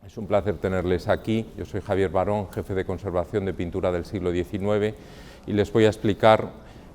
Es un placer tenerles aquí. Yo soy Javier Barón, jefe de conservación de pintura del siglo XIX, y les voy a explicar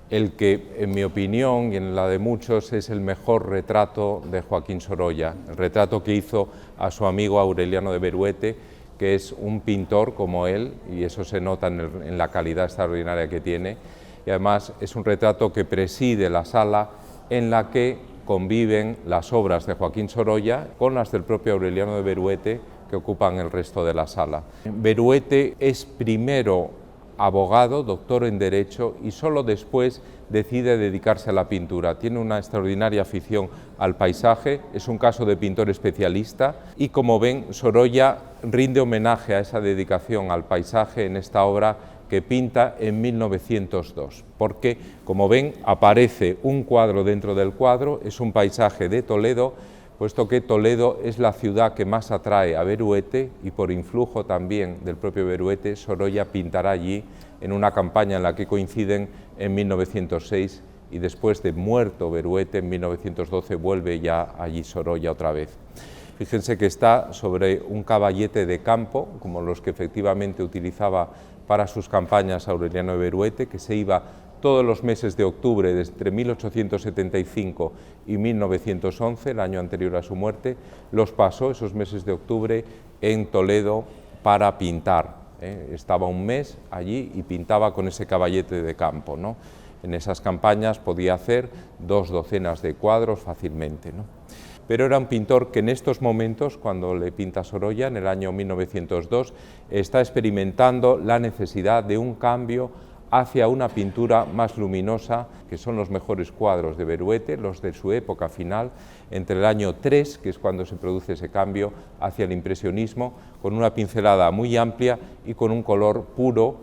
el que, en mi opinión y en la de muchos, es el mejor retrato de Joaquín Sorolla, el retrato que hizo a su amigo Aureliano de Beruete, que es un pintor como él, y eso se nota en la calidad extraordinaria que tiene, y además es un retrato que preside la sala en la que conviven las obras de Joaquín Sorolla con las del propio Aureliano de Beruete, que ocupan el resto de la sala. Beruete es primero abogado, doctor en Derecho, y solo después decide dedicarse a la pintura. Tiene una extraordinaria afición al paisaje, es un caso de pintor especialista, y como ven, Sorolla rinde homenaje a esa dedicación al paisaje en esta obra que pinta en 1902, porque, como ven, aparece un cuadro dentro del cuadro, es un paisaje de Toledo, puesto que Toledo es la ciudad que más atrae a Beruete, y por influjo también del propio Beruete, Sorolla pintará allí en una campaña en la que coinciden en 1906, y después de muerto Beruete en 1912 vuelve ya allí Sorolla otra vez. Fíjense que está sobre un caballete de campo, como los que efectivamente utilizaba para sus campañas Aureliano de Beruete, que se iba todos los meses de octubre, entre 1875 y 1911, el año anterior a su muerte, los pasó esos meses de octubre en Toledo para pintar. Estaba un mes allí y pintaba con ese caballete de campo, ¿no? En esas campañas podía hacer 2 docenas de cuadros fácilmente, ¿no? Pero era un pintor que en estos momentos, cuando le pinta Sorolla, en el año 1902, está experimentando la necesidad de un cambio hacia una pintura más luminosa, que son los mejores cuadros de Beruete, los de su época final, entre el año 3, que es cuando se produce ese cambio, hacia el impresionismo, con una pincelada muy amplia y con un color puro,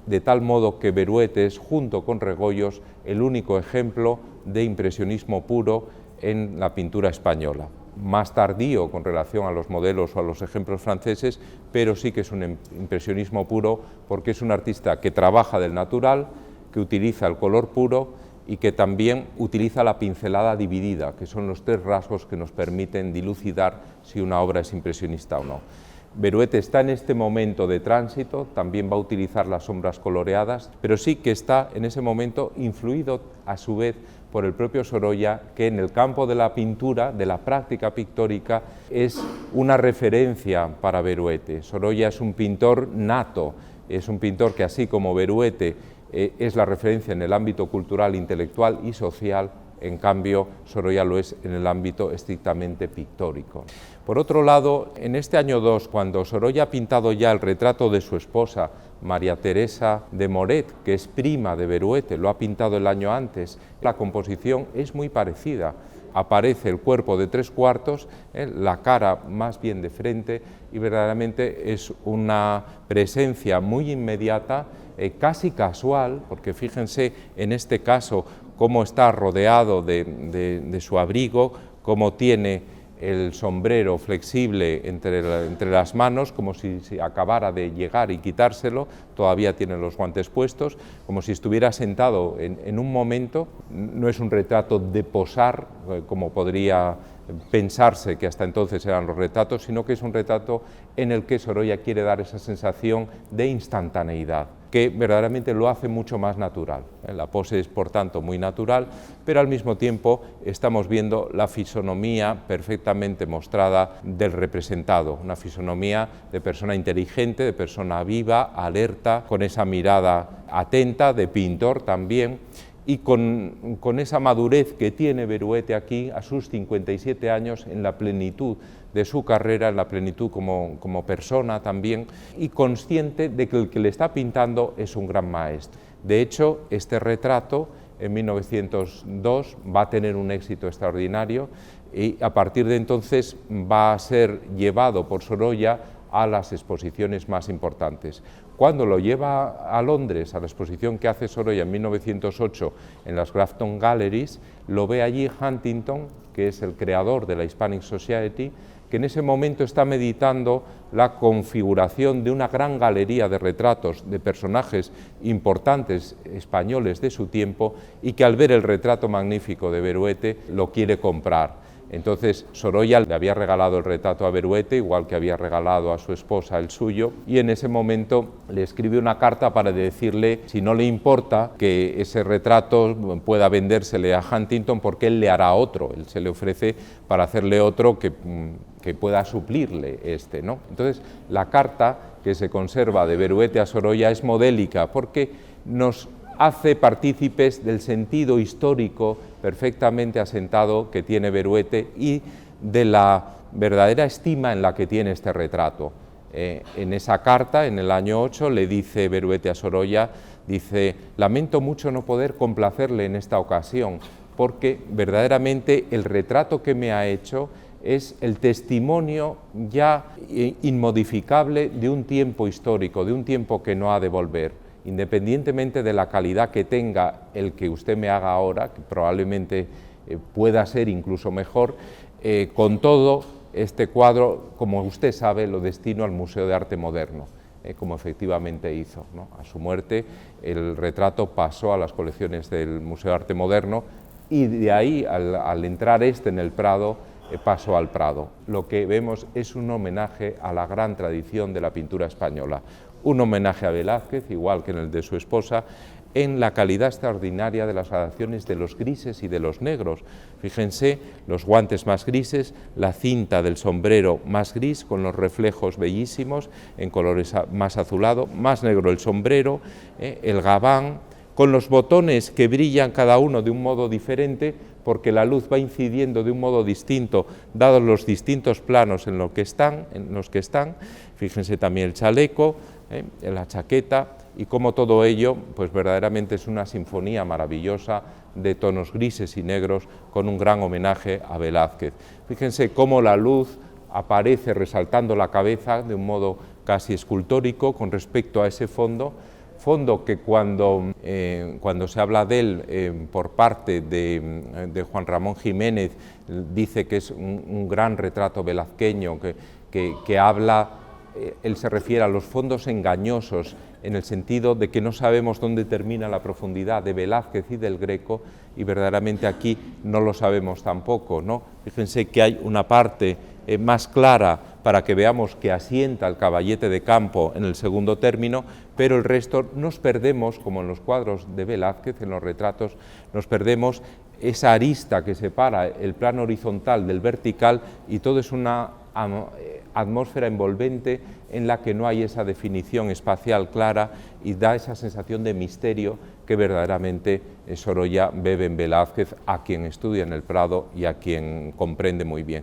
de tal modo que Beruete es, junto con Regoyos, el único ejemplo de impresionismo puro en la pintura española. Más tardío con relación a los modelos o a los ejemplos franceses, pero sí que es un impresionismo puro, porque es un artista que trabaja del natural, que utiliza el color puro y que también utiliza la pincelada dividida, que son los 3 rasgos que nos permiten dilucidar si una obra es impresionista o no. Beruete está en este momento de tránsito, también va a utilizar las sombras coloreadas, pero sí que está en ese momento influido a su vez por el propio Sorolla, que en el campo de la pintura, de la práctica pictórica, es una referencia para Beruete. Sorolla es un pintor nato, es un pintor que, así como Beruete es la referencia en el ámbito cultural, intelectual y social, en cambio Sorolla lo es en el ámbito estrictamente pictórico. Por otro lado, en este año 2, cuando Sorolla ha pintado ya el retrato de su esposa, María Teresa de Moret, que es prima de Beruete, lo ha pintado el año antes, la composición es muy parecida. Aparece el cuerpo de 3/4, la cara más bien de frente, y verdaderamente es una presencia muy inmediata, casi casual, porque fíjense en este caso cómo está rodeado de su abrigo, cómo tiene el sombrero flexible entre las manos, como si se acabara de llegar y quitárselo, todavía tiene los guantes puestos, como si estuviera sentado en un momento. No es un retrato de posar, como podría pensarse que hasta entonces eran los retratos, sino que es un retrato en el que Sorolla quiere dar esa sensación de instantaneidad, que verdaderamente lo hace mucho más natural. La pose es, por tanto, muy natural, pero al mismo tiempo estamos viendo la fisonomía perfectamente mostrada del representado, una fisonomía de persona inteligente, de persona viva, alerta, con esa mirada atenta, de pintor también, y con esa madurez que tiene Beruete aquí a sus 57 años, en la plenitud de su carrera, en la plenitud como persona también, y consciente de que el que le está pintando es un gran maestro. De hecho, este retrato en 1902 va a tener un éxito extraordinario, y a partir de entonces va a ser llevado por Sorolla a las exposiciones más importantes. Cuando lo lleva a Londres, a la exposición que hace Sorolla en 1908 en las Grafton Galleries, lo ve allí Huntington, que es el creador de la Hispanic Society, que en ese momento está meditando la configuración de una gran galería de retratos de personajes importantes españoles de su tiempo, y que al ver el retrato magnífico de Beruete lo quiere comprar. Entonces Sorolla le había regalado el retrato a Beruete, igual que había regalado a su esposa el suyo, y en ese momento le escribe una carta para decirle si no le importa que ese retrato pueda vendérsele a Huntington, porque él le hará otro, él se le ofrece para hacerle otro que pueda suplirle este, ¿no? Entonces la carta que se conserva de Beruete a Sorolla es modélica porque nos hace partícipes del sentido histórico perfectamente asentado que tiene Beruete y de la verdadera estima en la que tiene este retrato. En esa carta, en el año 8, le dice Beruete a Sorolla, dice: lamento mucho no poder complacerle en esta ocasión, porque verdaderamente el retrato que me ha hecho es el testimonio ya inmodificable de un tiempo histórico, de un tiempo que no ha de volver. Independientemente de la calidad que tenga el que usted me haga ahora, que probablemente pueda ser incluso mejor, con todo, este cuadro, como usted sabe, lo destino al Museo de Arte Moderno, como efectivamente hizo, ¿no? A su muerte, el retrato pasó a las colecciones del Museo de Arte Moderno y de ahí, al entrar en el Prado, pasó al Prado. Lo que vemos es un homenaje a la gran tradición de la pintura española, un homenaje a Velázquez, igual que en el de su esposa, en la calidad extraordinaria de las adaptaciones de los grises y de los negros. Fíjense, los guantes más grises, la cinta del sombrero más gris, con los reflejos bellísimos, en colores más azulado, más negro el sombrero, el gabán, con los botones que brillan cada uno de un modo diferente, porque la luz va incidiendo de un modo distinto, dados los distintos planos en los que están. Fíjense también el chaleco, la chaqueta, y cómo todo ello pues verdaderamente es una sinfonía maravillosa de tonos grises y negros con un gran homenaje a Velázquez. Fíjense cómo la luz aparece resaltando la cabeza de un modo casi escultórico con respecto a ese fondo que cuando se habla de él por parte de Juan Ramón Jiménez, dice que es un gran retrato velazqueño, que habla, él se refiere a los fondos engañosos, en el sentido de que no sabemos dónde termina la profundidad de Velázquez y del Greco, y verdaderamente aquí no lo sabemos tampoco, ¿no? Fíjense que hay una parte más clara para que veamos que asienta el caballete de campo en el segundo término, pero el resto nos perdemos, como en los cuadros de Velázquez, en los retratos, nos perdemos esa arista que separa el plano horizontal del vertical, y todo es una atmósfera envolvente en la que no hay esa definición espacial clara y da esa sensación de misterio que verdaderamente Sorolla bebe en Velázquez, a quien estudia en el Prado y a quien comprende muy bien.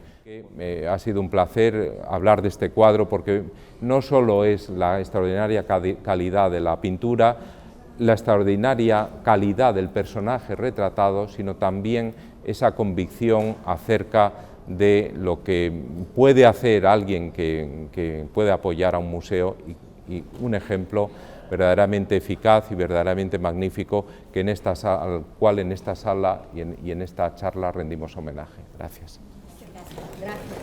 Ha sido un placer hablar de este cuadro, porque no solo es la extraordinaria calidad de la pintura, la extraordinaria calidad del personaje retratado, sino también esa convicción acerca de lo que puede hacer alguien que puede apoyar a un museo, y un ejemplo verdaderamente eficaz y verdaderamente magnífico al cual en esta sala y en esta charla rendimos homenaje. Gracias. Gracias.